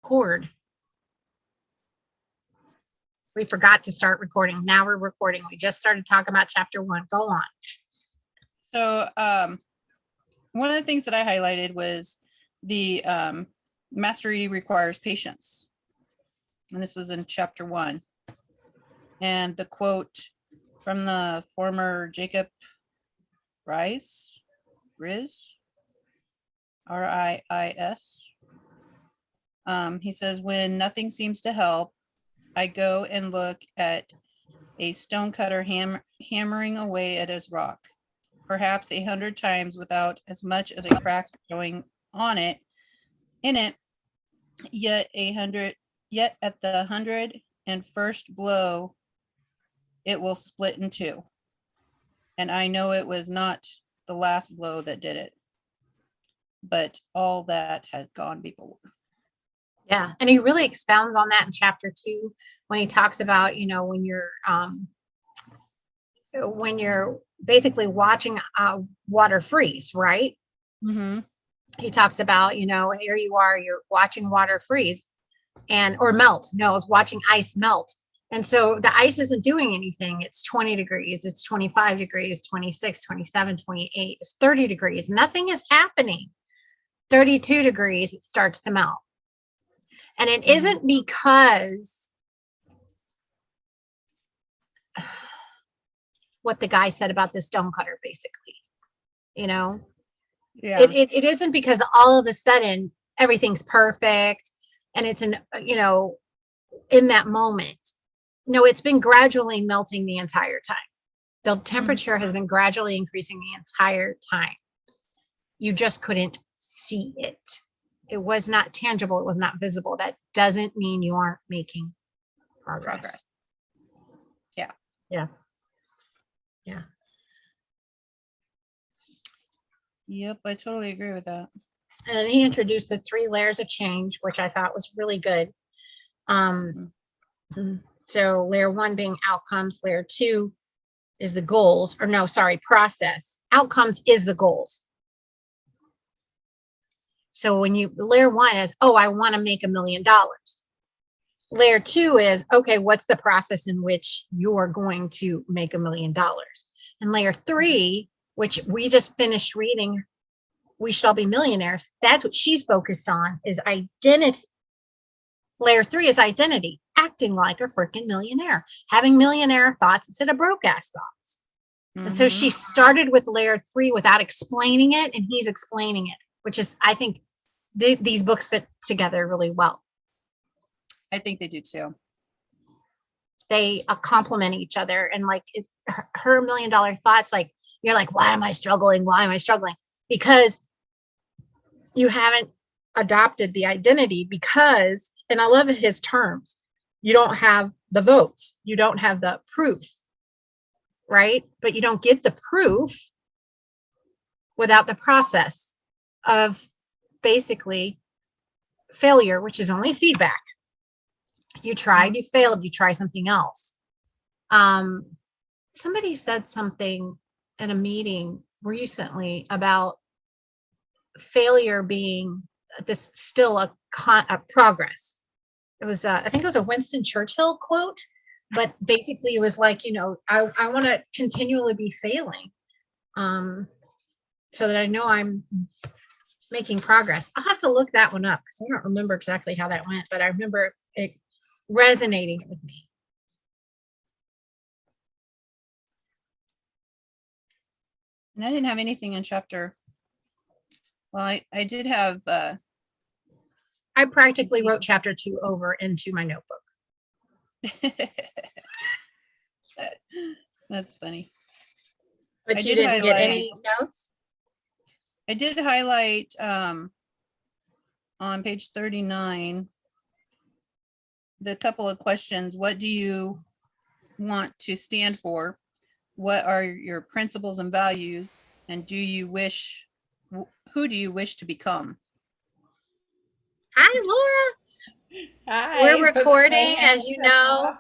record. We forgot to start recording. Now we're recording. We just started talking about chapter 1. Go on. So one of the things that I highlighted was the mastery requires patience. And this was in chapter 1. And the quote from the former Jacob Riis, R-I-I-S. He says, when nothing seems to help, I go and look at a stonecutter hammering away at his rock, perhaps 100 times without as much as a crack showing on it, in it, yet at the 101st blow, it will split in two. And I know it was not the last blow that did it, but all that had gone before. Yeah. And he really expounds on that in chapter 2 when he talks about, when you're basically watching water freeze, right? Mm-hmm. He talks about, here you are, you're watching water freeze or melt. No, it's watching ice melt. And so the ice isn't doing anything. It's 20 degrees, it's 25 degrees, 26, 27, 28, it's 30 degrees. Nothing is happening. 32 degrees, it starts to melt. And it isn't because what the guy said about the stonecutter, basically, Yeah. It isn't because all of a sudden everything's perfect and it's in that moment. No, it's been gradually melting the entire time. The temperature has been gradually increasing the entire time. You just couldn't see it. It was not tangible. It was not visible. That doesn't mean you aren't making progress. Yeah. Yeah. Yeah. Yep, I totally agree with that. And he introduced the 3 layers of change, which I thought was really good. So layer 1 being outcomes, layer 2 is the goals, process. Outcomes is the goals. So when layer 1 is, I want to make $1 million. Layer 2 is, okay, what's the process in which you're going to make $1 million? And layer 3, which we just finished reading, We Shall Be Millionaires. That's what she's focused on, is identity. Layer 3 is identity, acting like a freaking millionaire, having millionaire thoughts instead of broke ass thoughts. And so she started with layer 3 without explaining it, and he's explaining it, which is, I think, these books fit together really well. I think they do too. They complement each other, and like her $1 million thoughts, like you're like, why am I struggling? Why am I struggling? Because you haven't adopted the identity, because, and I love his terms, you don't have the votes, you don't have the proof, right? But you don't get the proof without the process of basically failure, which is only feedback. You tried, you failed, you try something else. Somebody said something in a meeting recently about failure being this still a progress. It was, I think it was a Winston Churchill quote, but basically it was like, I want to continually be failing, so that I know I'm making progress. I'll have to look that one up because I don't remember exactly how that went, but I remember it resonating with me. And I didn't have anything in chapter. Well, I did have. I practically wrote chapter 2 over into my notebook. That's funny. But you didn't get any notes? I did highlight on page 39 the couple of questions. What do you want to stand for? What are your principles and values? And who do you wish to become? Hi, Laura. Hi. We're recording, as you know.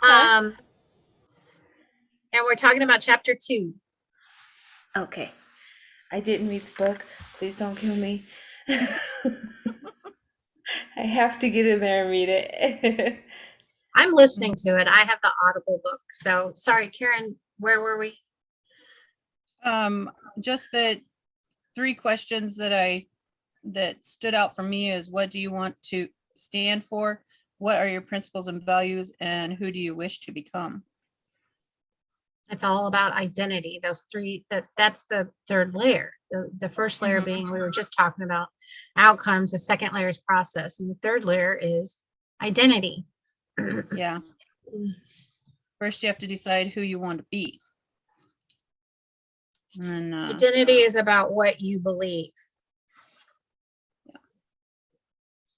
And we're talking about chapter 2. Okay. I didn't read the book. Please don't kill me. I have to get in there and read it. I'm listening to it. I have the Audible book. So sorry, Karen, where were we? Um, just that 3 questions that stood out for me is, what do you want to stand for? What are your principles and values? And who do you wish to become? It's all about identity. Those three, that's the third layer. The first layer Mhm. being, we were just talking about outcomes. The second layer is process. And the third layer is identity. Yeah. First, you have to decide who you want to be. And then, Identity is about what you believe.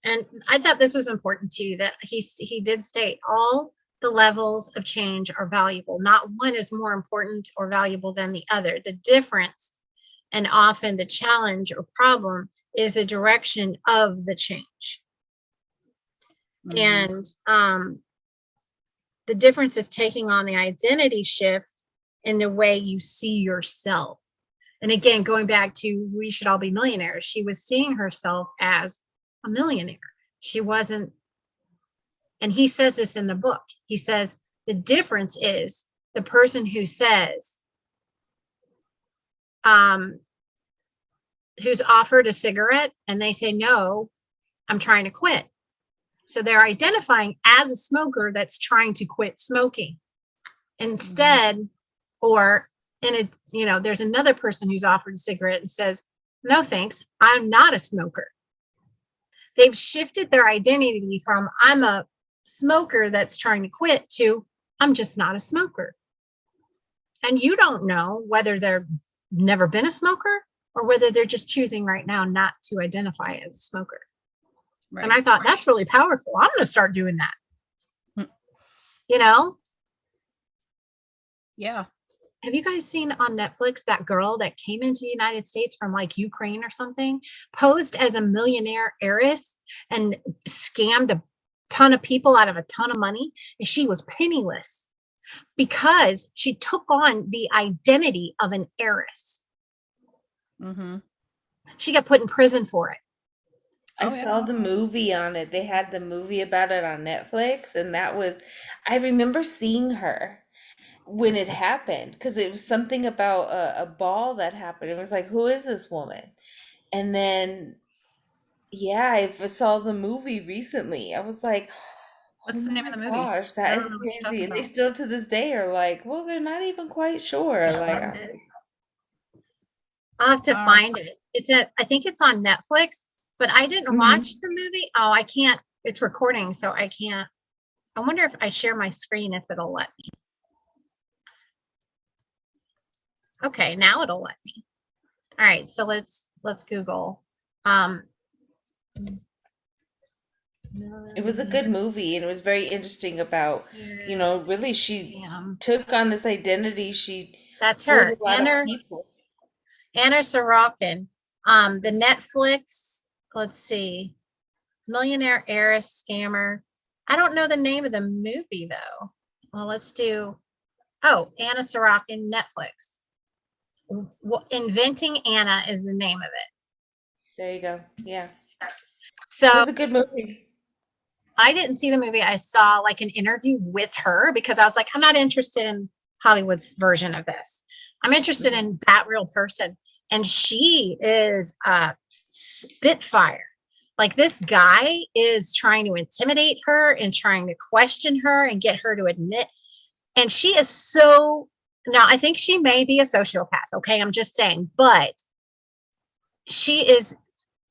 And I thought this was important too, that he did state all the levels of change are valuable. Not one is more important or valuable than the other. The difference, and often the challenge or problem, is the direction of the change. mhm. And the difference is taking on the identity shift in the way you see yourself. And again, going back to we should all be millionaires, she was seeing herself as a millionaire. She wasn't, and he says this in the book. He says the difference is the person who says, who's offered a cigarette and they say, no, I'm trying to quit. So they're identifying as a smoker that's trying to quit smoking. Instead, or in a, there's another person who's offered a cigarette and says, no, thanks, I'm not a smoker. They've shifted their identity from I'm a smoker that's trying to quit to I'm just not a smoker. And you don't know whether they're never been a smoker or whether they're just choosing right now not to identify as a smoker. Right. And I thought that's really powerful. I'm going to start doing that. Mm. You know, Yeah. have you guys seen on Netflix that girl that came into the United States from like Ukraine or something, posed as a millionaire heiress and scammed a ton of people out of a ton of money? And she was penniless because she took on the identity of an heiress. Mm-hmm. She got put in prison for it. I Oh, yeah. saw the movie on it. They had the movie about it on Netflix, and I remember seeing her when it happened because it was something about a ball that happened. It was like, who is this woman? And then, yeah, I saw the movie recently. I was like, oh What's the name my of the movie? gosh, I that don't is know what you're crazy. talking And they about. still to this day are like, well, they're not even quite sure. Like, I was like, I'll have to Um, find it. I think it's on Netflix, but I didn't watch mhm. the movie. Oh, I can't. It's recording, so I can't. I wonder if I share my screen if it'll let me. Okay, now it'll let me. All right, so let's Google. Um, It was a good millionaire movie, and it was very interesting about, heiress really she scam. took on this identity. She That's fooled her, a lot of people. Anna Sorokin. The Netflix. Let's see, millionaire heiress scammer. I don't know the name of the movie though. Well, let's do. Oh, Anna Sorokin, Netflix. Inventing Anna is the name of it. There you go. Yeah. It So was a good movie. I didn't see the movie. I saw like an interview with her because I was like, I'm not interested in Hollywood's version of this. I'm interested Mhm. in that real person. And she is a spitfire. Like this guy is trying to intimidate her and trying to question her and get her to admit. And she is so, now I think she may be a sociopath. Okay. I'm just saying, but she is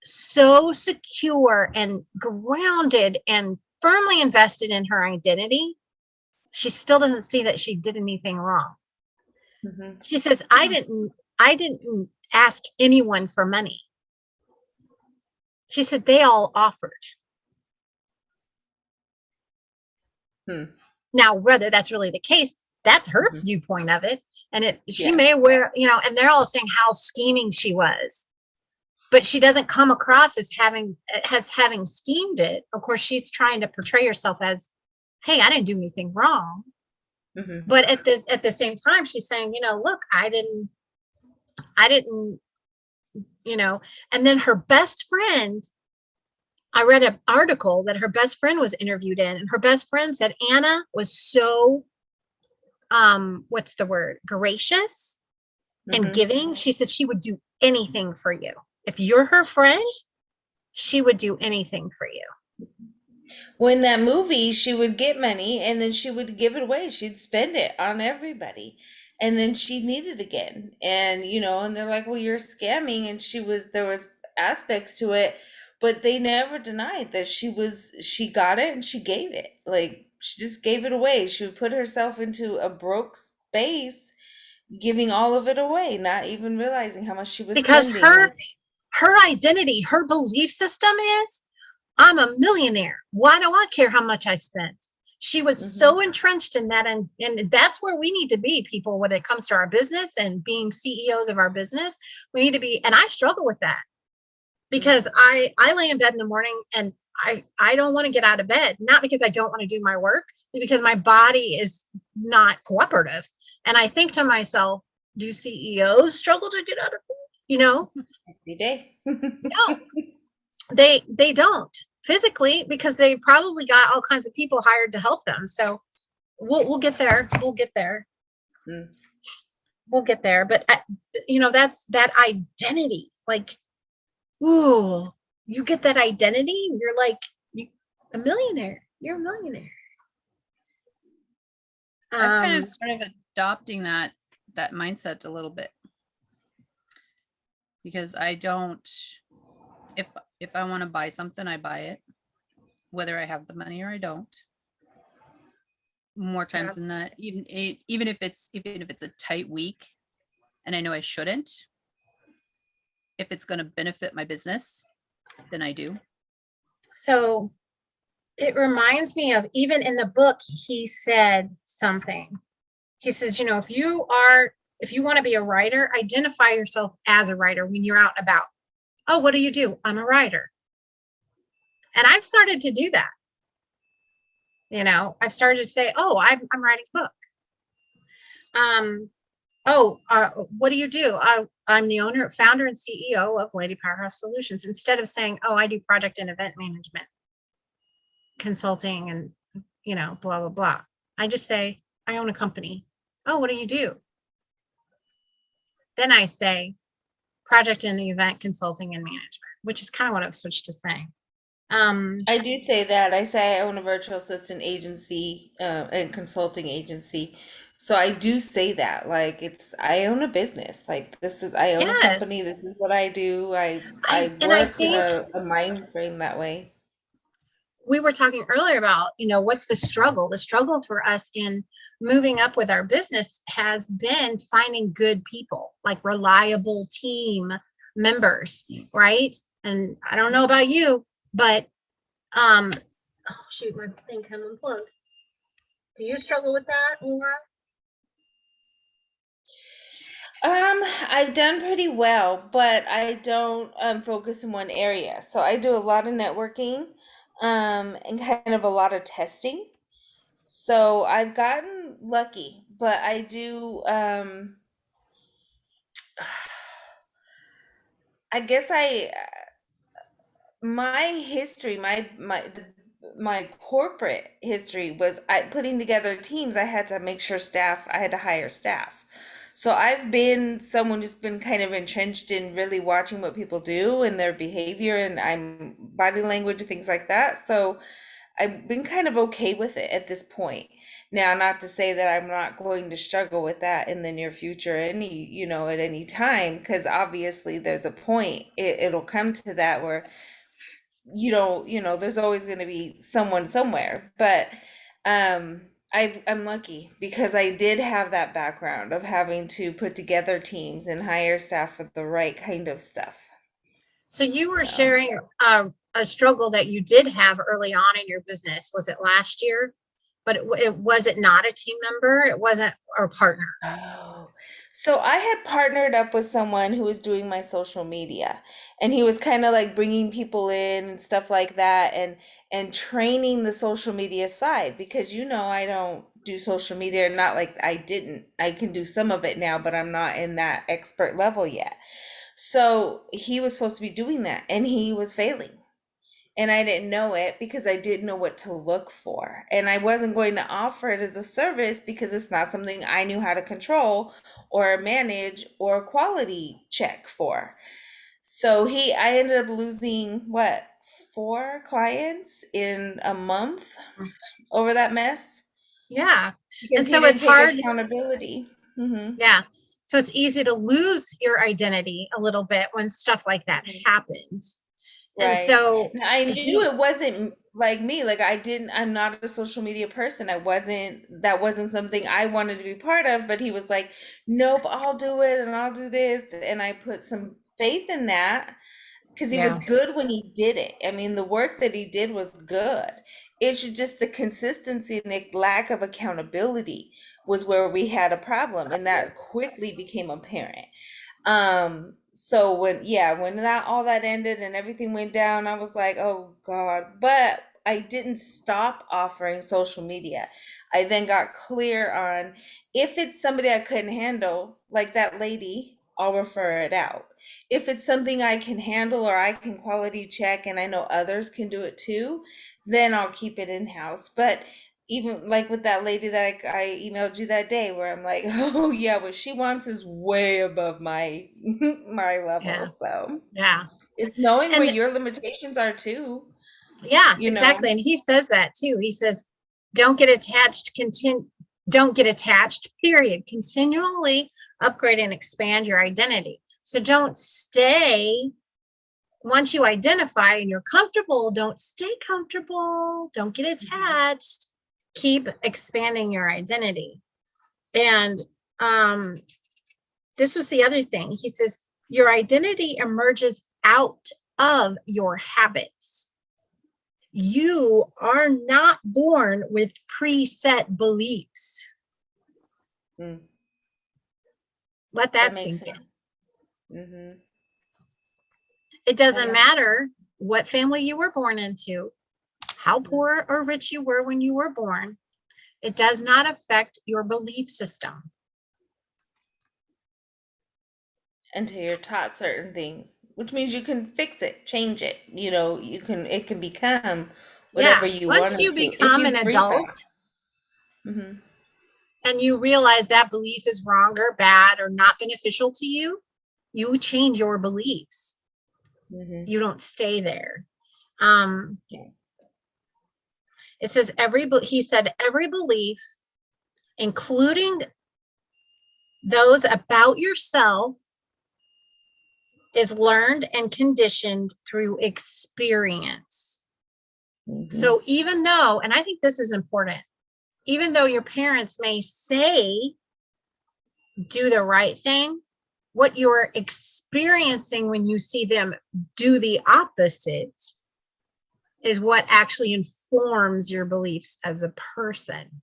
so secure and grounded and firmly invested in her identity, she still doesn't see that she did anything wrong. Mhm. She says, I didn't ask anyone for money. She said they all offered. Hmm. Now, whether that's really the case, that's her Mhm. viewpoint of it. And she Yeah. may wear, and they're all saying how scheming she was. But she doesn't come across as having schemed it. Of course, she's trying to portray herself as, hey, I didn't do anything wrong. Mhm. But at the same time, she's saying, look, I didn't, and then her best friend I read an article that her best friend was interviewed in, and her best friend said Anna was so what's the word? Gracious and Hmm. giving. She said she would do anything for you. If you're her friend, she would do anything for you. Well, in that movie, she would get money and then she would give it away. She'd spend it on everybody. And then she'd need it again. And, and they're like, well, you're scamming. And there was aspects to it, but they never denied that she got it and she gave it. Like, she just gave it away. She would put herself into a broke space, giving all of it away, not even realizing how much she was Because spending. her identity, her belief system is I'm a millionaire. Why do I care how much I spent? She was Mhm. so entrenched in that. And that's where we need to be, people, when it comes to our business and being CEOs of our business. We need to be, and I struggle with that because I lay in bed in the morning and I don't want to get out of bed, not because I don't want to do my work, but because my body is not cooperative. And I think to myself, do CEOs struggle to get out of bed? You know, Every day. no, they don't physically because they probably got all kinds of people hired to help them. So we'll get there. We'll get there. Mm. We'll get there. But that's that identity. Like, ooh, you get that identity. You're like you, a millionaire. You're a millionaire. I've kind of Um, started adopting that mindset a little bit because I don't if if I want to buy something, I buy it, whether I have the money or I don't. More yeah. times than not, even if it's a tight week and I know I shouldn't, if it's going to benefit my business, then I do. So it reminds me of, even in the book, he said something. He says, if you want to be a writer, identify yourself as a writer when you're out and about. Oh, what do you do? I'm a writer. And I've started to do that. I've started to say, oh, I'm writing a book. What do you do? I'm the owner, founder, and CEO of Lady Powerhouse Solutions. Instead of saying, oh, I do project and event management, consulting, and, blah, blah, blah. I just say, I own a company. Oh, what do you do? Then I say, project and event consulting and management, which is kind of what I've switched to saying. I do say that. I say I own a virtual assistant agency and consulting agency. So I do say that. Like I own a business. Like I own a company. Yes. This is what I do. I I work in think a mind frame that way. we were talking earlier about, what's the struggle? The struggle for us in moving up with our business has been finding good people, like reliable team members, right? And I don't know about you, but oh shoot, my thing came unplugged. Do you struggle with that, Laura? I've done pretty well, but I don't focus in one area. So I do a lot of networking, and kind of a lot of testing. So I've gotten lucky, but I do I guess my history, my corporate history was I putting together teams. I had to hire staff. So I've been someone who's been kind of entrenched in really watching what people do and their behavior and I'm body language and things like that. So I've been kind of okay with it at this point. Now, not to say that I'm not going to struggle with that in the near future, at any time, because obviously there's a point. It'll come to that where there's always going to be someone somewhere. But I'm lucky because I did have that background of having to put together teams and hire staff for the right kind of stuff. So you were So. sharing a struggle that you did have early on in your business. Was it last year? But it was it not a team member? It wasn't or partner. Oh, so I had partnered up with someone who was doing my social media, and he was kind of like bringing people in and stuff like that, and training the social media side because I don't do social media, not like I didn't. I can do some of it now, but I'm not in that expert level yet. So he was supposed to be doing that, and he was failing. and I didn't know it because I didn't know what to look for. And I wasn't going to offer it as a service because it's not something I knew how to control or manage or quality check for. So I ended up losing what, 4 clients in a month over that mess Yeah. because And he so didn't it's take hard. accountability. Yeah. So it's easy to lose your identity a little bit when stuff like that happens. And Right. so Now, I knew he, it wasn't like me. Like I'm not a social media person. That wasn't something I wanted to be part of, but he was like, nope, I'll do it and I'll do this. And I put some faith in that because he was yeah, good when he did it. I mean, the work that he did was good. It's just the consistency and the lack of accountability was where we had a problem, and that quickly became apparent. So when that all that ended and everything went down, I was like, oh God. But I didn't stop offering social media. I then got clear on, if it's somebody I couldn't handle, like that lady, I'll refer it out. If it's something I can handle or I can quality check and I know others can do it too, then I'll keep it in house. But even like with that lady that I emailed you that day, where I'm like, oh yeah, what she wants is way above my my level. yeah, So yeah. it's knowing where And your limitations are too, yeah, you know. exactly. And he says that too. He says, don't get attached, don't get attached, period. Continually upgrade and expand your identity. So don't stay, once you identify and you're comfortable, don't stay comfortable. Don't get attached. Keep expanding your identity. And um, this was the other thing. He says, your identity emerges out of your habits. You are not born with preset beliefs. Mm, Let that that makes sink sense. in. Mm-hmm. It That doesn't makes matter what family you were born into, how sense. poor or rich you were when you were born. It does not affect your belief system. Until you're taught certain things, which means you can fix it, change it. It can become whatever Yeah. you want Once it you to if become you an brief it. adult Mm-hmm. and you realize that belief is wrong or bad or not beneficial to you, you change your beliefs. Mm-hmm. You don't stay there. Um, Yeah. it says he said, every belief, including those about yourself, is learned and conditioned through experience. Mm-hmm. So even though, and I think this is important, even though your parents may say do the right thing, what you're experiencing when you see them do the opposite is what actually informs your beliefs as a person.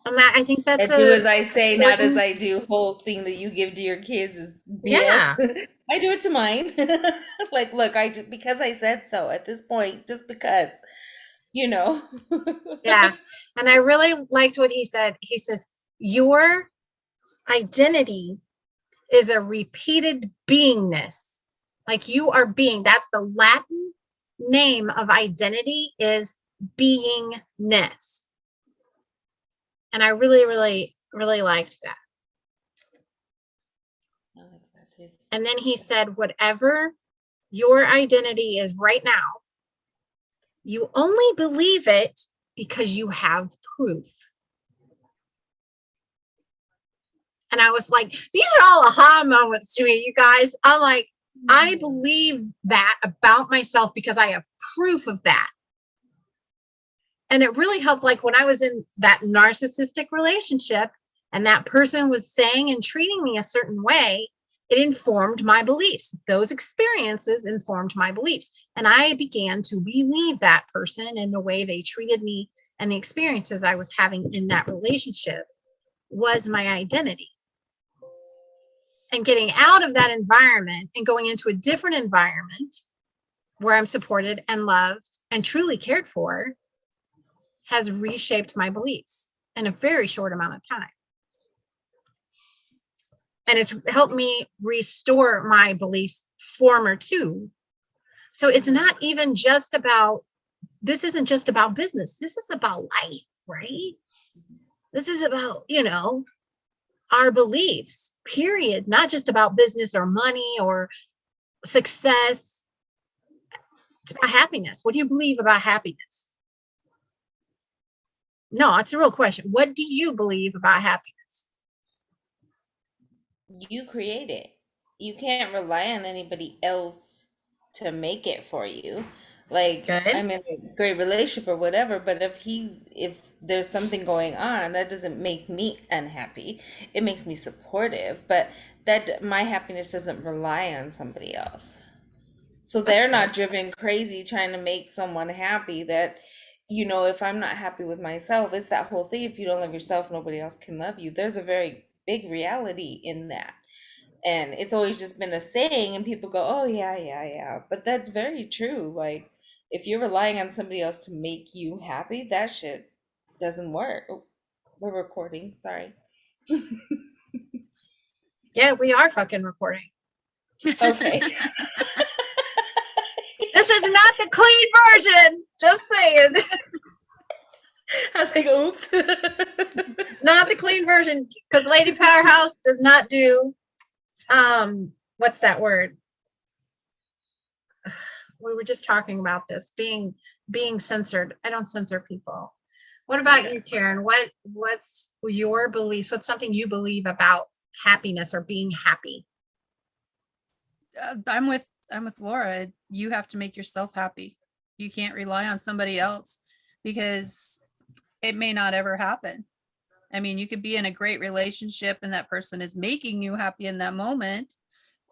And that, I think that's That do a as I say, not as important, I do whole thing that you give to your kids is BS. yeah, I do it to mine. Like, look, because I said so at this point, just because, you know. yeah. And I really liked what he said. He says, your identity is a repeated beingness. Like you are being, that's the Latin name of identity, is beingness. And I really, really, really liked that. I like that too. And then he said, whatever your identity is right now, you only believe it because you have proof. And I was like, these are all aha moments to me, you guys. I'm like, I believe that about myself because I have proof of that. And it really helped, like when I was in that narcissistic relationship and that person was saying and treating me a certain way, it informed my beliefs. Those experiences informed my beliefs. And I began to believe that person and the way they treated me and the experiences I was having in that relationship was my identity. And getting out of that environment and going into a different environment where I'm supported and loved and truly cared for has reshaped my beliefs in a very short amount of time. And it's helped me restore my beliefs former to So it's not even just about, this isn't just about business. This is about life, right? This is about, our beliefs, period. Not just about business or money or success. It's about happiness. What do you believe about happiness? No, it's a real question. What do you believe about happiness? You create it. You can't rely on anybody else to make it for you. Like, Good. I'm in a great relationship or whatever, but if there's something going on, that doesn't make me unhappy. It makes me supportive, but that my happiness doesn't rely on somebody else. So That's they're not good. driven crazy trying to make someone happy that, if I'm not happy with myself, it's that whole thing. If you don't love yourself, nobody else can love you. There's a very big reality in that. And it's always just been a saying, and people go, oh, yeah, yeah, yeah. But that's very true. Like, if you're relying on somebody else to make you happy, that shit doesn't work. Oh, we're recording. Sorry. Yeah, we are fucking recording. Okay. This is not the clean version. Just saying. I was like, oops. It's not the clean version because Lady Powerhouse does not do what's that word? We were just talking about this being censored. I don't censor people. What about Okay. you, Karen? What's your beliefs? What's something you believe about happiness or being happy? I'm with Laura. You have to make yourself happy. You can't rely on somebody else because it may not ever happen. I mean, you could be in a great relationship and that person is making you happy in that moment.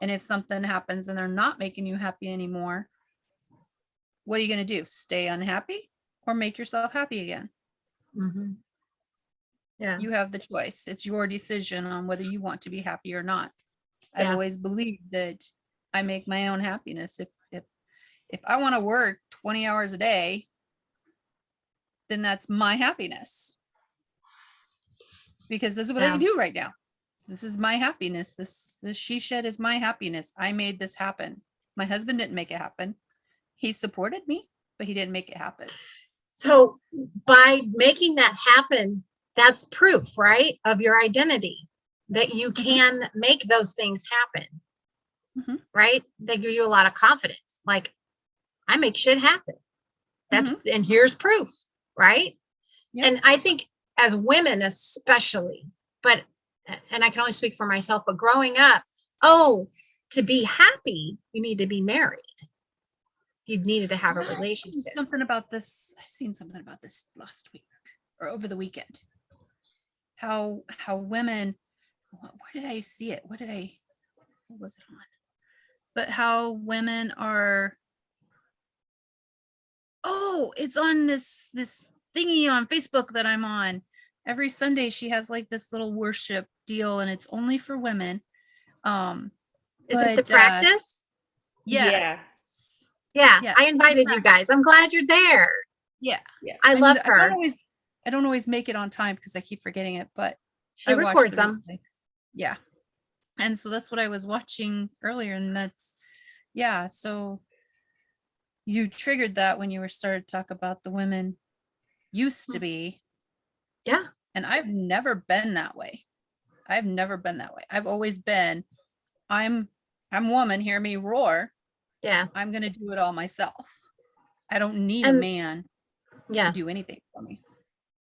And if something happens and they're not making you happy anymore, what are you going to do? Stay unhappy or make yourself happy again? Mm-hmm. Yeah. You have the choice. It's your decision on whether you want to be happy or not. I've Yeah. always believed that I make my own happiness. If I want to work 20 hours a day, then that's my happiness. Because this is what I Yeah. do right now. This is my happiness. This she shed is my happiness. I made this happen. My husband didn't make it happen. He supported me, but he didn't make it happen. So by making that happen, that's proof, right, of your identity, that you can make those things happen, Mhm. right? That gives you a lot of confidence. Like, I make shit happen. That's Mhm. and here's proof, right? Yep. And I think as women especially, but and I can only speak for myself, but growing up, to be happy, you need to be married. You needed to have a Yeah, I seen relationship. something about this. I seen something about this last week or over the weekend. How women, where did I see it? What was it on? But how women are, it's on this thingy on Facebook that I'm on. Every Sunday she has like this little worship deal and it's only for women. Is it the But practice? yeah. Yeah. Yeah, Yeah. I invited you guys. I'm glad you're there. Yeah. Yeah. I love I don't her. always make it on time because I keep forgetting it, but She I watched records the them. replay. Yeah. And so that's what I was watching earlier. And yeah. So you triggered that when you were started to talk about the women used to be. Yeah. And I've never been that way. I've never been that way. I've always been, I'm woman, hear me roar. Yeah. I'm going to do it all myself. I don't need a And man yeah, to do anything for me.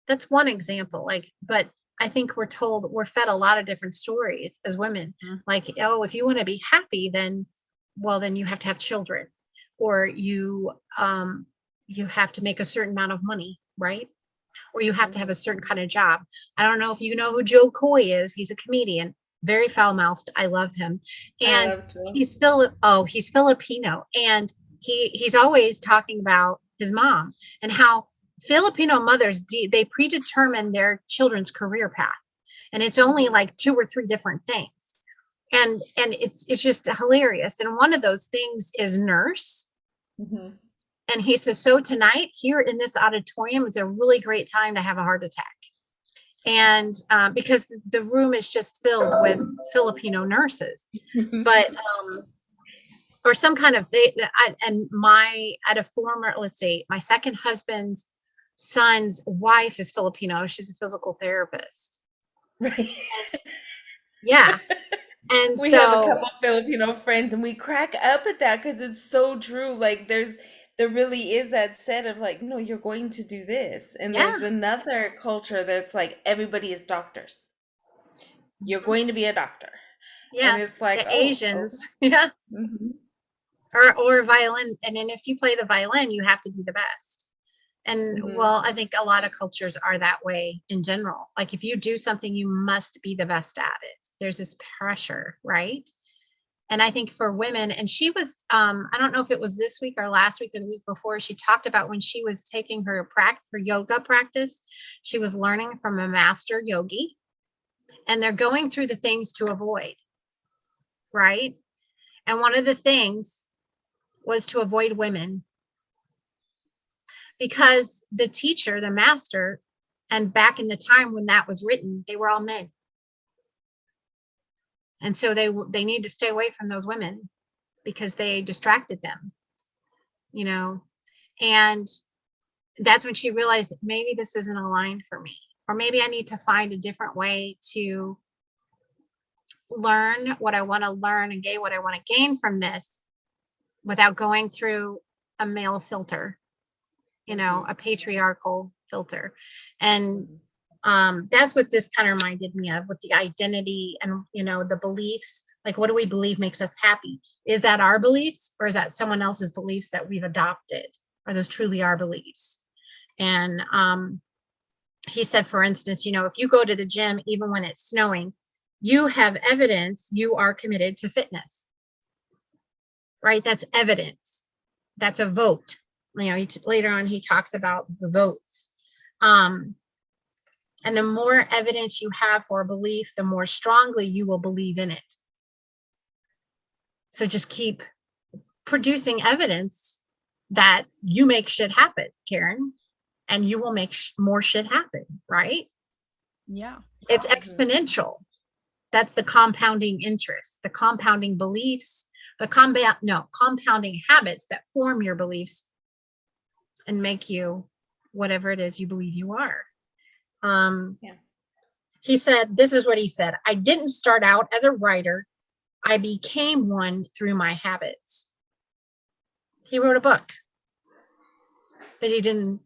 that's one example. Like, but I think we're fed a lot of different stories as women. Mhm. Like, oh, if you want to be happy, then you have to have children, or you have to make a certain amount of money, right? Or you have to have a certain kind of job. I don't know if you know who Joe Coy is. He's a comedian, very foul mouthed. I love him. I And love to. he's Filipino. And he's always talking about his mom and how Filipino mothers, they predetermine their children's career path. And it's only like 2 or 3 different things. And it's just hilarious. And one of those things is nurse. Mm-hmm. And he says, so tonight here in this auditorium is a really great time to have a heart attack. And because the room is just filled with Filipino nurses. But or some kind of at a former, let's say my second husband's son's wife is Filipino. She's a physical therapist. Right. Yeah. And We have a so, couple Filipino friends and we crack up at that because it's so true. Like there really is that set of like, no, you're going to do this. And yeah, there's another culture that's like everybody is doctors. You're going to be a doctor. And yeah, it's like, the oh, okay. Asians, yeah, Hmm. or violin. And then if you play the violin, you have to be the best. And Hmm. well, I think a lot of cultures are that way in general. Like if you do something, you must be the best at it. There's this pressure, right? And I think for women, and she was, I don't know if it was this week or last week or the week before, she talked about when she was taking her yoga practice, she was learning from a master yogi, and they're going through the things to avoid, right? And one of the things was to avoid women, because the teacher, the master, and back in the time when that was written, they were all men. And so they need to stay away from those women because they distracted them, you know. And that's when she realized maybe this isn't aligned for me, or maybe I need to find a different way to learn what I want to learn and gain what I want to gain from this without going through a male filter, Hmm. a patriarchal filter. And that's what this kind of reminded me of, with the identity and the beliefs. Like, what do we believe makes us happy? Is that our beliefs, or is that someone else's beliefs that we've adopted? Are those truly our beliefs? And he said, for instance, if you go to the gym even when it's snowing, you have evidence you are committed to fitness, right? That's evidence. That's a vote. Later on he talks about the votes. And the more evidence you have for a belief, the more strongly you will believe in it. So just keep producing evidence that you make shit happen, Karen, and you will make more shit happen, right? Yeah. It's Hmm. exponential. That's the compounding interest, the compounding beliefs, compounding habits that form your beliefs and make you whatever it is you believe you are. Yeah. He said, this is what he said: I didn't start out as a writer. I became one through my habits. He wrote a book, but he didn't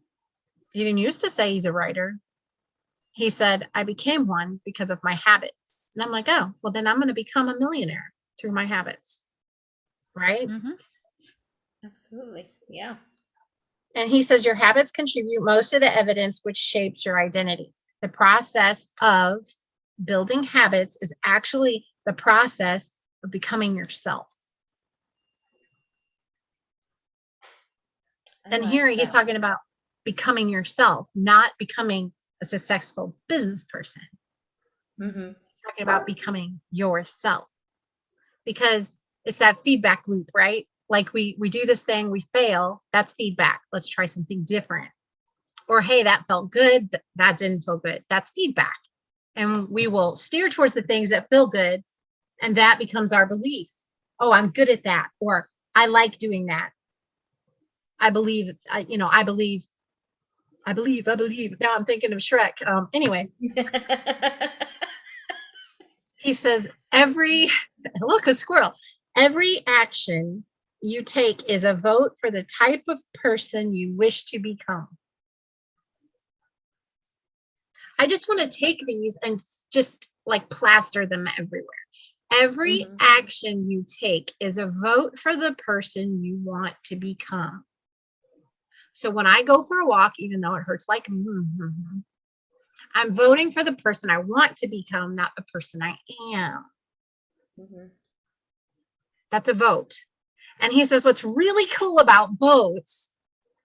used to say he's a writer. He said, I became one because of my habits. And I'm like, oh, well, then I'm going to become a millionaire through my habits. Right. Mm-hmm. Absolutely. Yeah. And he says, your habits contribute most of the evidence which shapes your identity. The process of building habits is actually the process of becoming yourself. I And here like he's that. talking about becoming yourself, not becoming a successful business person. Hmm. Talking about becoming yourself, because it's that feedback loop, right? Like we do this thing, we fail, that's feedback. Let's try something different. Or, hey, that felt good, that didn't feel good. That's feedback. And we will steer towards the things that feel good, and that becomes our belief. Oh, I'm good at that, or I like doing that. I believe, I believe. Now I'm thinking of Shrek. Anyway, he says, look, a squirrel. Every action you take is a vote for the type of person you wish to become. I just want to take these and just like plaster them everywhere. Every Hmm. action you take is a vote for the person you want to become. So when I go for a walk, even though it hurts like, I'm voting for the person I want to become, not the person I am. Hmm. That's a vote. And he says, what's really cool about votes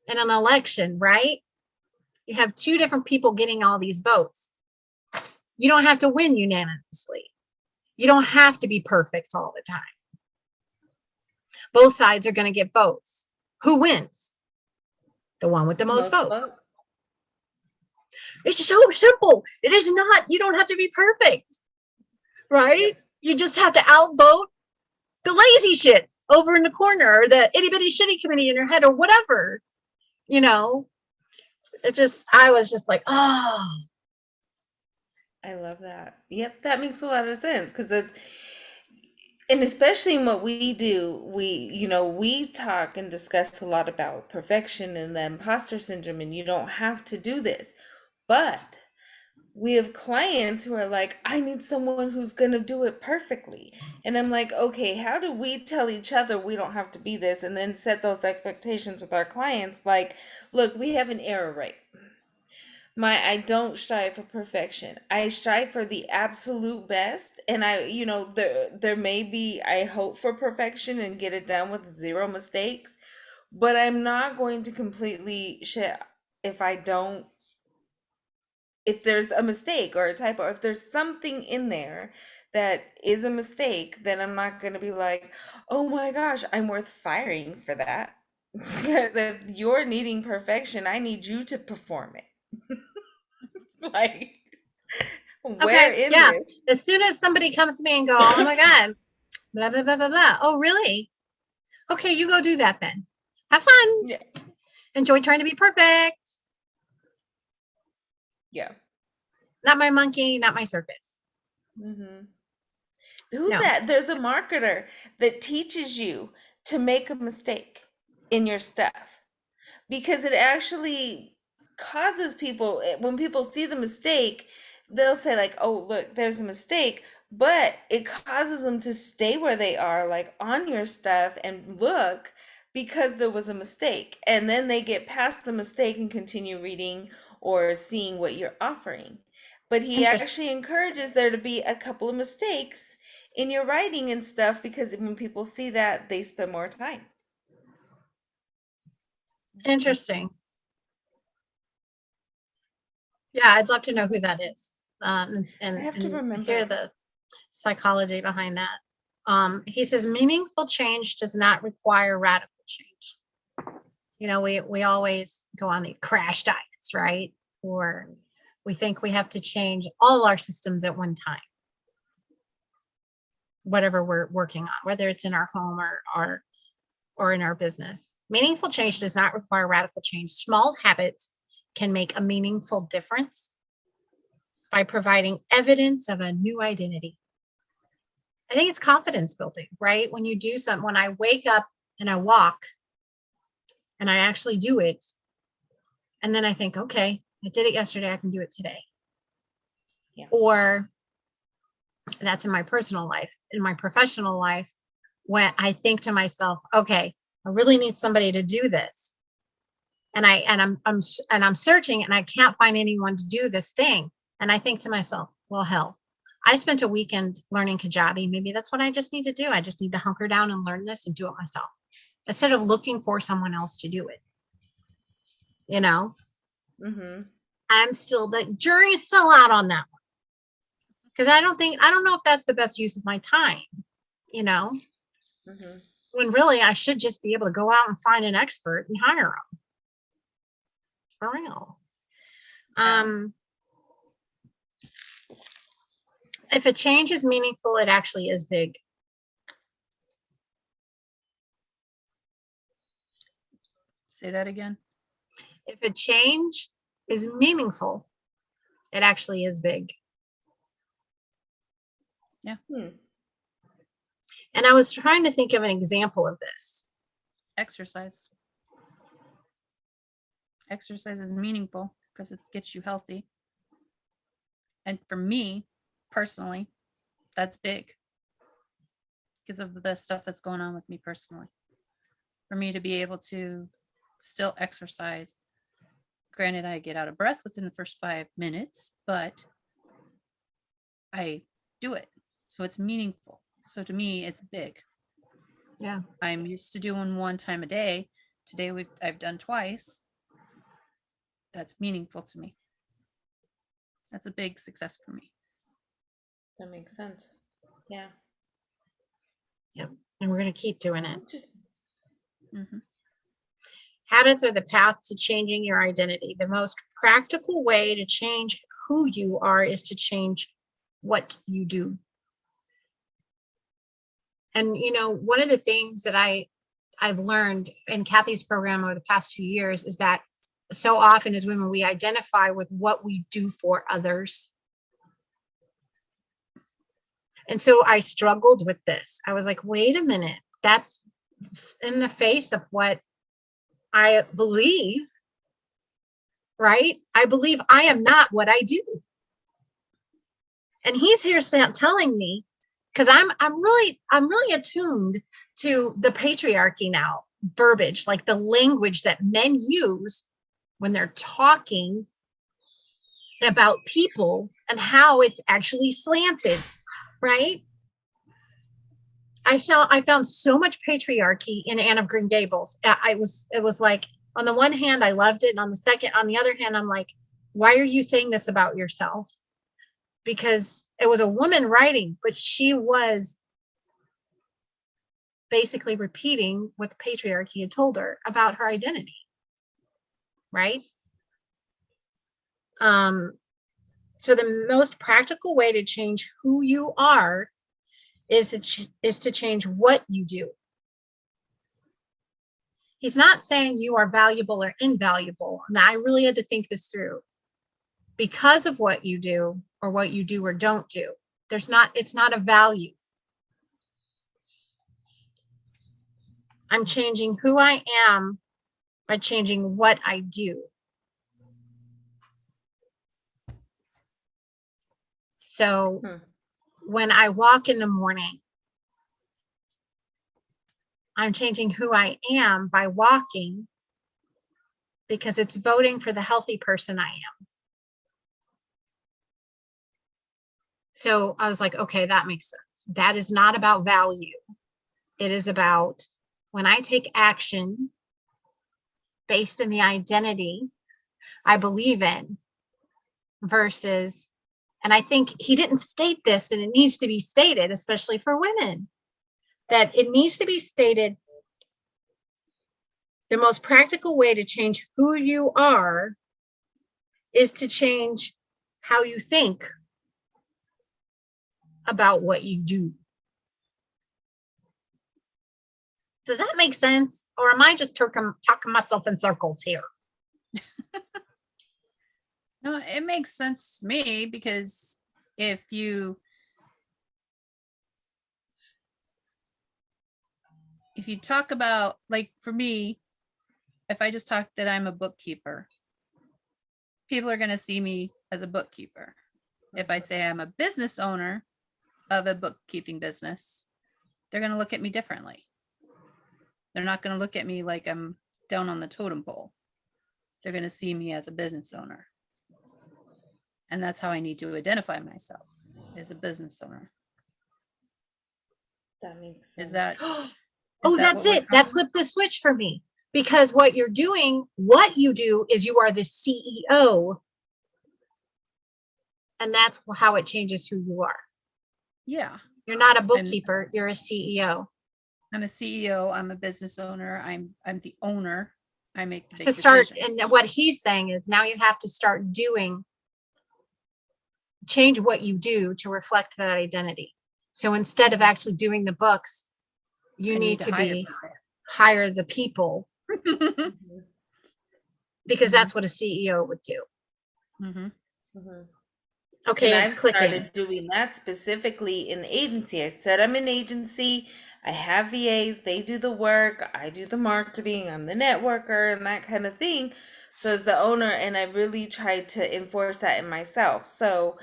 in an election, right? You have two different people getting all these votes. You don't have to win unanimously. You don't have to be perfect all the time. Both sides are going to get votes. Who wins? The one with the most Most votes. folks. It's so simple. It is not. You don't have to be perfect, right? Yep. You just have to outvote the lazy shit. over in the corner, or the itty bitty shitty committee in your head, or whatever, you know. I was just like, oh, I love that. Yep, that makes a lot of sense because it's, and especially in what we do, we talk and discuss a lot about perfection and the imposter syndrome, and you don't have to do this. But we have clients who are like, I need someone who's going to do it perfectly. And I'm like, okay, how do we tell each other we don't have to be this and then set those expectations with our clients? Like, look, we have an error rate. I don't strive for perfection. I strive for the absolute best. And there may be, I hope for perfection and get it done with zero mistakes, but I'm not going to completely shit if I don't, if there's a mistake or a typo, or if there's something in there that is a mistake, then I'm not going to be like, oh my gosh, I'm worth firing for that. Because if you're needing perfection, I need you to perform it. Like, where okay, in yeah. this? As soon as somebody comes to me and go, oh my God, blah, blah, blah, blah, blah. Oh, really? Okay, you go do that then. Have fun. Yeah. Enjoy trying to be perfect. Yeah. Not my monkey, not my circus. Hmm. Who's No. that? There's a marketer that teaches you to make a mistake in your stuff because it actually causes people, when people see the mistake, they'll say like, oh, look, there's a mistake, but it causes them to stay where they are, like on your stuff and look, because there was a mistake, and then they get past the mistake and continue reading or seeing what you're offering. But he Interesting. actually encourages there to be a couple of mistakes in your writing and stuff, because when people see that, they spend more time. Interesting. Yeah, I'd love to know who that is. I have to And hear remember. the psychology behind that. He says meaningful change does not require radical change. You know, we always go on the crash diets, right? Or we think we have to change all our systems at one time, whatever we're working on, whether it's in our home or in our business. Meaningful change does not require radical change. Small habits can make a meaningful difference by providing evidence of a new identity. I think it's confidence building, right? When you do something, when I wake up and I walk and I actually do it, and then I think, okay, I did it yesterday, I can do it today. Yeah. Or that's in my personal life. In my professional life, when I think to myself, okay, I really need somebody to do this. And I'm searching and I can't find anyone to do this thing. And I think to myself, well, hell, I spent a weekend learning Kajabi. Maybe that's what I just need to do. I just need to hunker down and learn this and do it myself instead of looking for someone else to do it. You know, Mm-hmm. the jury's still out on that one because I don't know if that's the best use of my time, you know, Mm-hmm. when really I should just be able to go out and find an expert and hire them for real. Yeah. If a change is meaningful, it actually is big. Say that again. If a change is meaningful, it actually is big. Yeah. And I was trying to think of an example of this. Exercise. Exercise is meaningful because it gets you healthy. And for me, personally, that's big because of the stuff that's going on with me personally. For me to be able to still exercise, granted, I get out of breath within the first 5 minutes, but I do it. So it's meaningful. So to me, it's big. Yeah. I'm used to doing 1 time a day. Today I've done twice. That's meaningful to me. That's a big success for me. That makes sense. Yeah. Yep. And we're going to keep doing it. Just Mm-hmm. Habits are the path to changing your identity. The most practical way to change who you are is to change what you do. And, one of the things that I've learned in Kathy's program over the past 2 years is that so often as women, we identify with what we do for others. And so I struggled with this. I was like, wait a minute, that's in the face of what I believe, right? I believe I am not what I do. And he's here telling me, because I'm really attuned to the patriarchy now, verbiage, like the language that men use when they're talking about people and how it's actually slanted, right? I found so much patriarchy in Anne of Green Gables. It was like, on the one hand, I loved it. And on the other hand, I'm like, why are you saying this about yourself? Because it was a woman writing, but she was basically repeating what the patriarchy had told her about her identity. Right? So the most practical way to change who you are is to change what you do. He's not saying you are valuable or invaluable. And I really had to think this through. Because of what you do or what you do or don't do, it's not a value. I'm changing who I am by changing what I do. So when I walk in the morning, I'm changing who I am by walking, because it's voting for the healthy person I am. So I was like, okay, that makes sense. That is not about value. It is about when I take action based in the identity I believe in versus, and I think he didn't state this, and it needs to be stated, especially for women, that it needs to be stated. The most practical way to change who you are is to change how you think about what you do. Does that make sense? Or am I just talking myself in circles here? No, it makes sense to me, because if you talk about, like, for me, if I just talk that I'm a bookkeeper, people are going to see me as a bookkeeper. If I say I'm a business owner of a bookkeeping business, they're going to look at me differently. They're not going to look at me like I'm down on the totem pole. They're going to see me as a business owner. And that's how I need to identify myself, as a business owner. That makes sense. Is that oh, that's it. That flipped the switch for me. Because what you do is you are the CEO. And that's how it changes who you are. Yeah. You're not a bookkeeper, you're a CEO. I'm a CEO, I'm a business owner, I'm the owner. I make the big To start, decisions. and what he's saying is now you have to start change what you do to reflect that identity. So instead of actually doing the books, you need to hire the people. Because that's what a CEO would do. Mm-hmm. Mm-hmm. Okay, and it's I've clicking. started doing that specifically in the agency. I said I'm an agency. I have VAs. They do the work. I do the marketing. I'm the networker and that kind of thing. So as the owner, and I really tried to enforce that in myself. So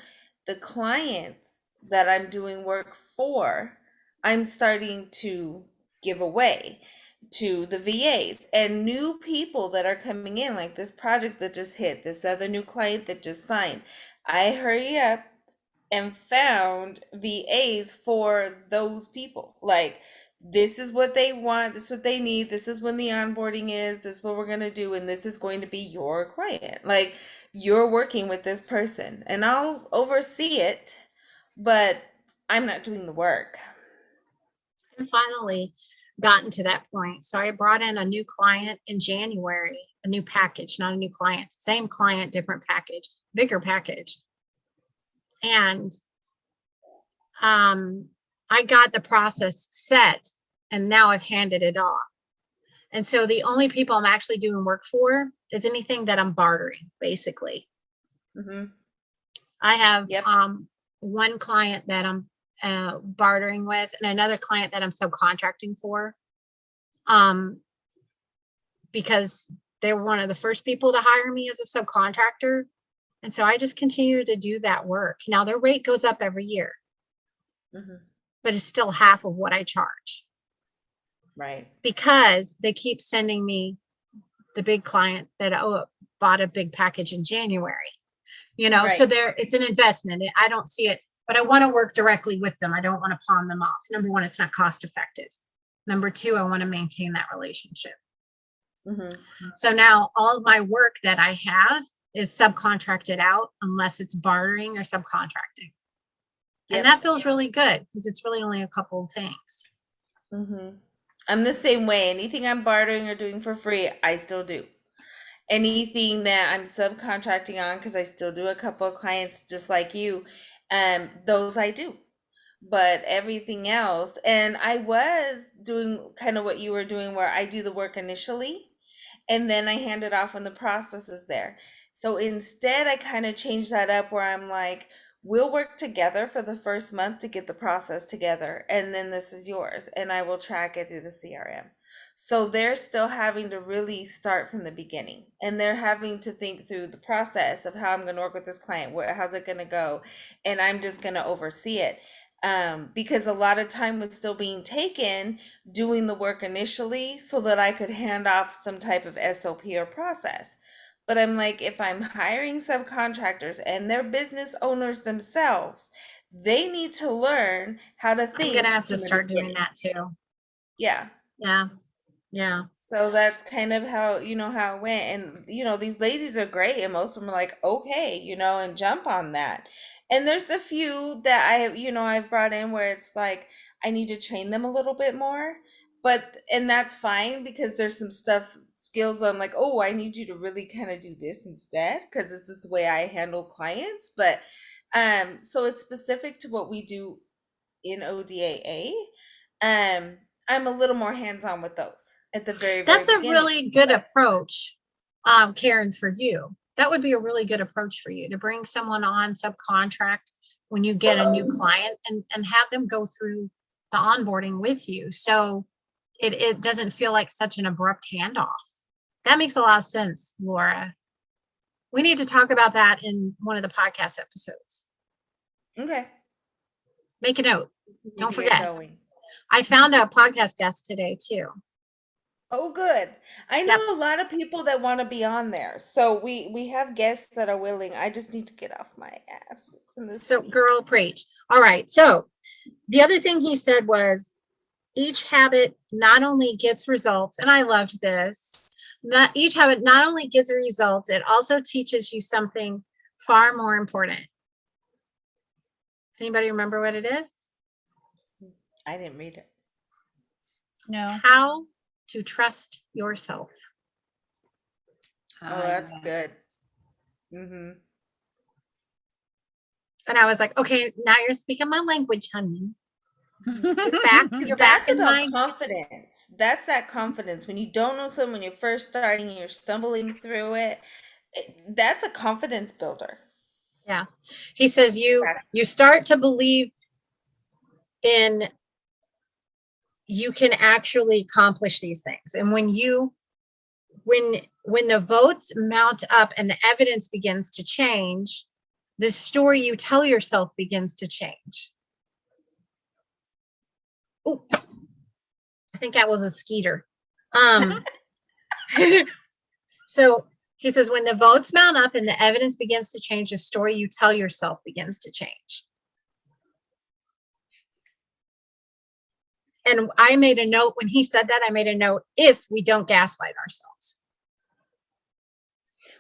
the clients that I'm doing work for, I'm starting to give away to the VAs and new people that are coming in, like this project that just hit, this other new client that just signed. I hurry up and found VAs for those people. Like, this is what they want, this is what they need, this is when the onboarding is, this is what we're going to do, and this is going to be your client. Like, you're working with this person, and I'll oversee it, but I'm not doing the work. And finally gotten to that point. So I brought in a new client in January, a new package, not a new client, same client, different package, bigger package. And I got the process set and now I've handed it off. And so the only people I'm actually doing work for is anything that I'm bartering, basically. Mm-hmm. I have Yep. one client that I'm bartering with and another client that I'm subcontracting for. Because they were one of the first people to hire me as a subcontractor. And so I just continue to do that work. Now their rate goes up every year, Mm-hmm. but it's still half of what I charge Right. because they keep sending me the big client that bought a big package in January. So Right. it's an investment. I don't see it, but I want to work directly with them. I don't want to pawn them off. Number one, it's not cost effective. Number two, I want to maintain that relationship. Mm-hmm. So now all of my work that I have is subcontracted out unless it's bartering or subcontracting. And Yep. that feels really good because it's really only a couple of things. Mm-hmm. I'm the same way. Anything I'm bartering or doing for free, I still do. Anything that I'm subcontracting on, because I still do a couple of clients just like you, those I do. But everything else, and I was doing kind of what you were doing, where I do the work initially and then I hand it off when the process is there. So instead, I kind of change that up where I'm like, we'll work together for the first month to get the process together, and then this is yours, and I will track it through the CRM. So they're still having to really start from the beginning, and they're having to think through the process of how I'm going to work with this client, how's it going to go, and I'm just going to oversee it. Because a lot of time was still being taken doing the work initially so that I could hand off some type of SOP or process. But I'm like, if I'm hiring subcontractors and they're business owners themselves, they need to learn how to I'm going to think have to from the start doing beginning. that too. Yeah. Yeah. Yeah. So that's kind of how, how it went. And, these ladies are great. And most of them are like, okay, and jump on that. And there's a few that I've brought in where it's like, I need to train them a little bit more. And that's fine because there's some skills I'm like, oh, I need you to really kind of do this instead because this is the way I handle clients. But, so it's specific to what we do in ODAA. Um, I'm a little more hands-on with those at the very, very That's a beginning. really good But approach, Karen, for you. That would be a really good approach for you to bring someone on subcontract when you get a new client and have them go through the onboarding with you. So it doesn't feel like such an abrupt handoff. That makes a lot of sense, Laura. We need to talk about that in one of the podcast episodes. okay, Make a note. we need Don't to get forget. going. I found a podcast guest today too. Oh, good. I Yep. know a lot of people that want to be on there, so we have guests that are willing. I just need to get off my ass in this So week. girl preach. All right. So the other thing he said was each habit not only gets results, and I loved this, not each habit not only gets results, it also teaches you something far more important. Does anybody remember what it is? I didn't read it. No. How to trust yourself. Oh, that's Yes. good. Mm-hmm. And I was like, okay, now you're speaking my language, honey. You're Because you're back that's in about my confidence. That's that confidence. When you don't know something, when you're first starting, you're stumbling through it, that's a confidence builder. yeah. He says you start to believe in you can actually accomplish these things. And when the votes mount up and the evidence begins to change, the story you tell yourself begins to change. Oh, I think that was a skeeter. So he says, when the votes mount up and the evidence begins to change, the story you tell yourself begins to change. And I made a note when he said that, I made a note if we don't gaslight ourselves.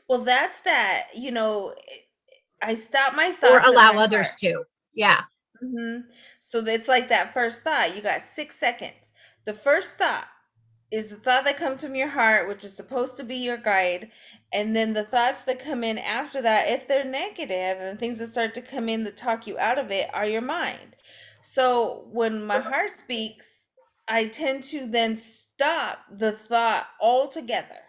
Well, that's that, I stop my Or thoughts in allow my others heart. to. Yeah. So it's like that first thought. You got 6 seconds. The first thought is the thought that comes from your heart, which is supposed to be your guide. And then the thoughts that come in after that, if they're negative, and the things that start to come in that talk you out of it, are your mind. So when my heart speaks, I tend to then stop the thought altogether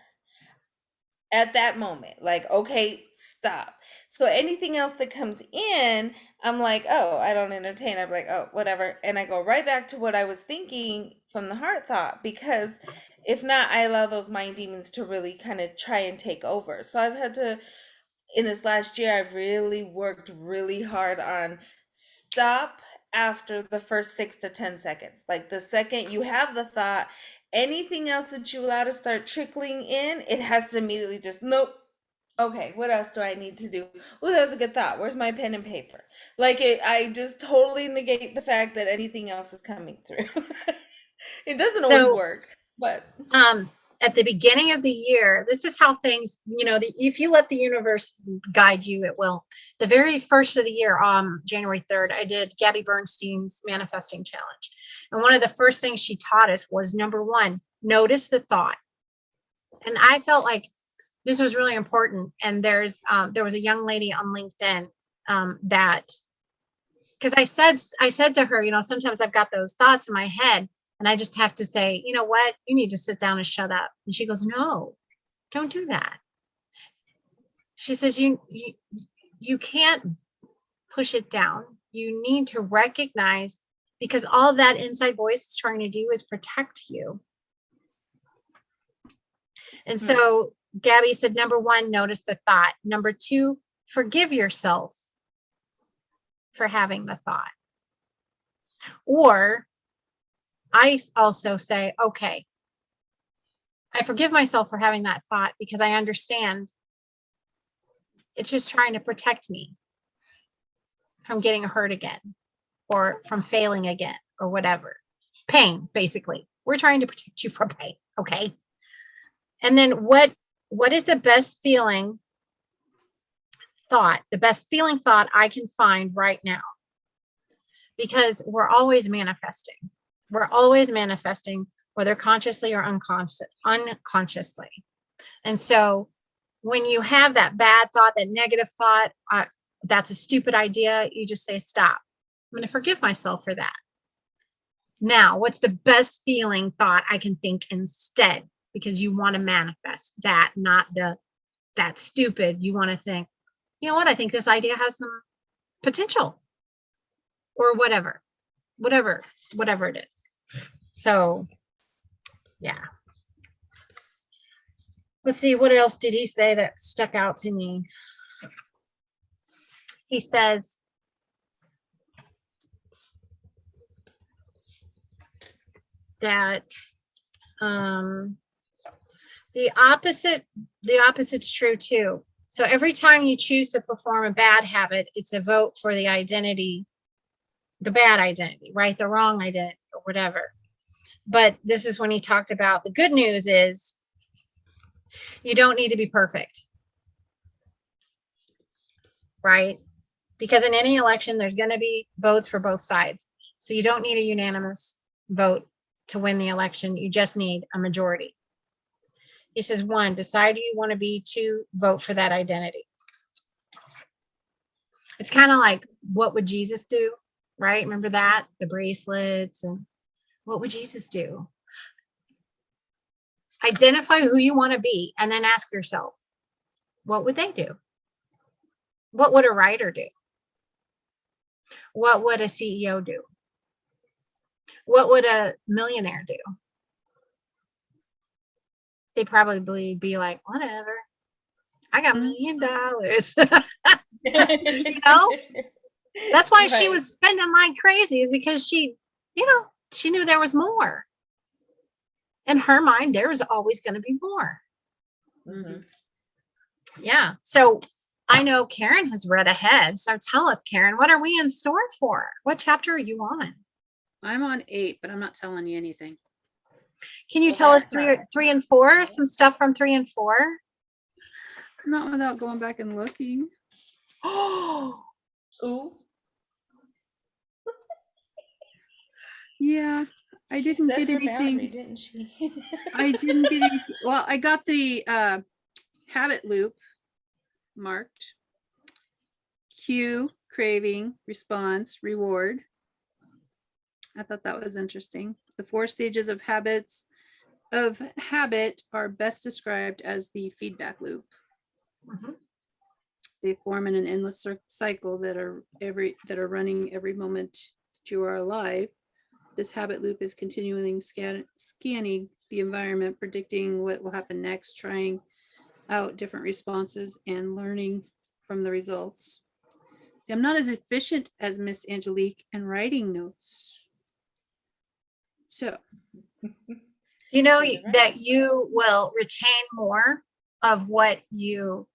at that moment. Like, okay, stop. So anything else that comes in, I'm like, oh, I don't entertain. I'm like, oh, whatever. And I go right back to what I was thinking from the heart thought, because if not, I allow those mind demons to really kind of try and take over. So I've had to, in this last year, I've really worked really hard on stop after the first 6 to 10 seconds. Like the second you have the thought, anything else that you allow to start trickling in, it has to immediately just, nope. Okay, what else do I need to do? Oh, that was a good thought. Where's my pen and paper? Like I just totally negate the fact that anything else is coming through. It doesn't always So, work, but at the beginning of the year, this is how things, if you let the universe guide you, it will. The very first of the year, January 3rd, I did Gabby Bernstein's manifesting challenge. And one of the first things she taught us was, number one, notice the thought. And I felt like this was really important. And there was a young lady on LinkedIn that, because I said to her, sometimes I've got those thoughts in my head and I just have to say, you know what, you need to sit down and shut up. And she goes, no, don't do that. She says, you can't push it down. You need to recognize, because all that inside voice is trying to do is protect you. And so Gabby said, number one, notice the thought. Number two, forgive yourself for having the thought. Or I also say, okay, I forgive myself for having that thought because I understand it's just trying to protect me from getting hurt again or from failing again or whatever. Pain, basically. We're trying to protect you from pain. Okay. And then what is the best feeling thought, the best feeling thought I can find right now? Because we're always manifesting. We're always manifesting, whether consciously or unconsciously. And so when you have that bad thought, that negative thought, that's a stupid idea, you just say, stop. I'm going to forgive myself for that. Now, what's the best feeling thought I can think instead? Because you want to manifest that, not that stupid. You want to think, you know what? I think this idea has some potential or whatever it is. So, yeah. Let's see, what else did he say that stuck out to me? He says, that the opposite's true too. So every time you choose to perform a bad habit, it's a vote for the identity, the bad identity, right? The wrong identity or whatever. But this is when he talked about the good news is you don't need to be perfect, right? Because in any election, there's going to be votes for both sides. So you don't need a unanimous vote to win the election. You just need a majority. He says, one, decide who you want to be. Two, vote for that identity. It's kind of like, what would Jesus do? Right? Remember that? The bracelets, and what would Jesus do? Identify who you want to be and then ask yourself, what would they do? What would a writer do? What would a CEO do? What would a millionaire do? They'd probably be like, whatever. I got $1 million. You know? That's why she was spending like crazy, is because she knew there was more. In her mind, there was always going to be more. Mm-hmm. Yeah. So I know Karen has read ahead. So tell us, Karen, what are we in store for? What chapter are you on? I'm on 8, but I'm not telling you anything. Can you tell us 3 and 4? Some stuff from 3 and 4? Not without going back and looking. Oh, ooh. Yeah, I didn't get anything. Boundary, didn't she? I didn't get anything. Well, I got the habit loop marked. Cue, craving, response, reward. I thought that was interesting. The 4 stages of habit are best described as the feedback loop. Mhm. They form in an endless cycle that are running every moment that you are alive. This habit loop is continually scanning the environment, predicting what will happen next, trying out different responses, and learning from the results. See, I'm not as efficient as Miss Angelique in writing notes. So, You know She's right. that you will retain more of what you,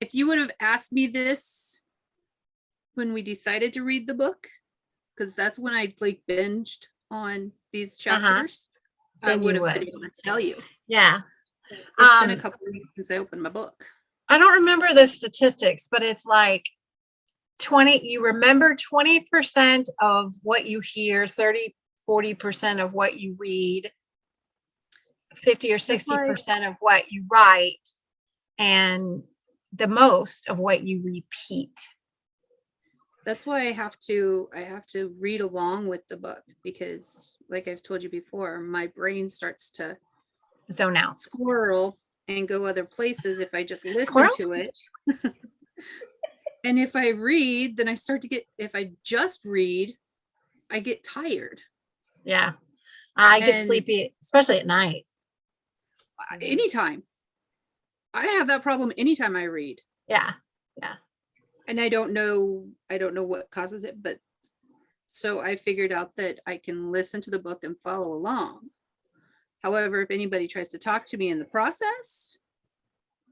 if you would have asked me this when we decided to read the book, because that's when I like binged on these chapters, I then would you have been would. able to tell you. Yeah. It's been a couple of weeks since I opened my book. I don't remember the statistics, but it's like 20, you remember 20% of what you hear, 30, 40% of what you read, 50 or That's why 60% of what you write, and the most of what you repeat. I have to read along with the book, because like I've told you before, my brain starts to Zone out. squirrel and go other places if I just listen Squirrel? to it. And if I read, then I start to get, if I just read, I get tired. Yeah. I get And sleepy, especially at night. anytime. I have that problem anytime I read. Yeah. Yeah. And I don't know what causes it, but so I figured out that I can listen to the book and follow along. However, if anybody tries to talk to me in the process,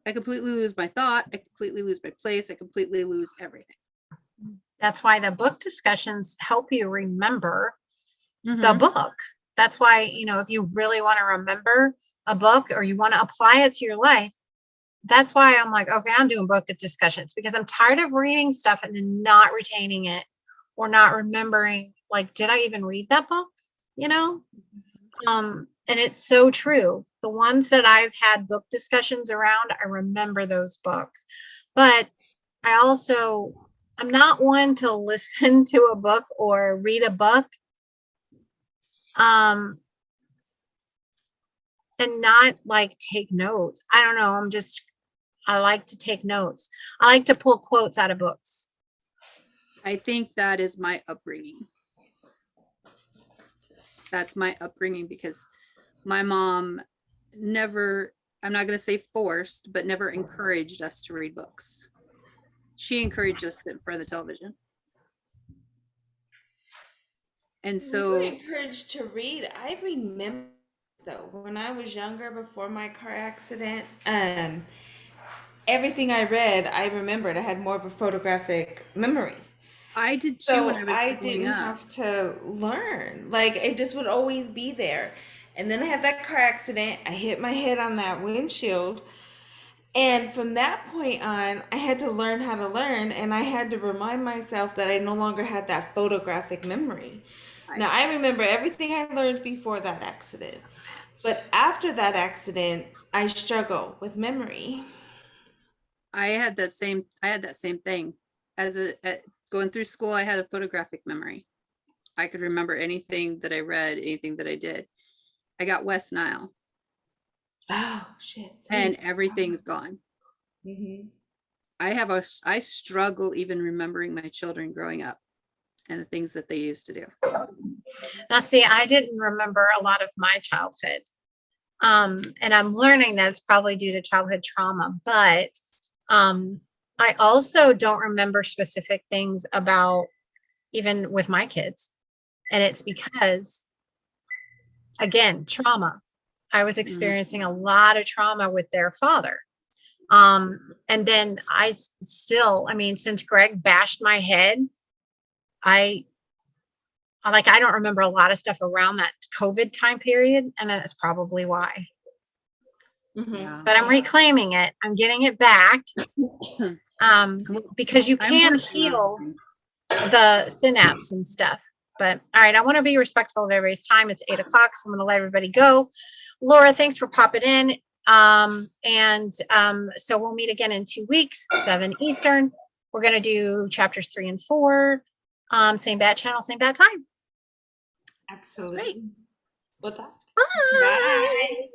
I completely lose my thought, I completely lose my place, I completely lose everything. That's why the book discussions help you remember the Mhm. book. That's why, if you really want to remember a book or you want to apply it to your life, that's why I'm like, okay, I'm doing book discussions, because I'm tired of reading stuff and then not retaining it or not remembering, like, did I even read that book? And it's so true. The ones that I've had book discussions around, I remember those books. But I'm not one to listen to a book or read a book and not like take notes. I don't know. I like to take notes. I like to pull quotes out of books. I think that is my upbringing. That's my upbringing, because my mom never, I'm not going to say forced, but never encouraged us to read books. She encouraged us to sit in front of the television. And We were so encouraged to read. I remember though when I was younger, before my car accident, everything I read, I remembered. I had more of a photographic memory. I did too when So I was I growing didn't up. have to learn. Like it just would always be there. And then I had that car accident. I hit my head on that windshield. And from that point on, I had to learn how to learn, and I had to remind myself that I no longer had that photographic memory. I, Now, I remember everything I learned before that accident, but after that accident, I struggle with memory. I had that same thing. Going through school, I had a photographic memory. I could remember anything that I read, anything that I did. I got West Nile, Oh, shit. and Same. everything's gone. Hmm. I struggle even remembering my children growing up and the things that they used to do. Now, see, I didn't remember a lot of my childhood. And I'm learning that it's probably due to childhood trauma, but I also don't remember specific things about even with my kids. And it's because, again, trauma. I was experiencing a lot of trauma with their father. And then since Greg bashed my head, I don't remember a lot of stuff around that COVID time period. And that's probably why. Hmm. Yeah. But I'm reclaiming it. I'm getting it back. Because you I'm can working on heal it. the synapse and stuff. But all right, I want to be respectful of everybody's time. It's 8:00, so I'm going to let everybody go. Laura, thanks for popping in. So we'll meet again in 2 weeks, 7 Eastern. We're going to do chapters 3 and 4. Same bad channel, same bad time. Absolutely. We'll talk. Bye. Bye.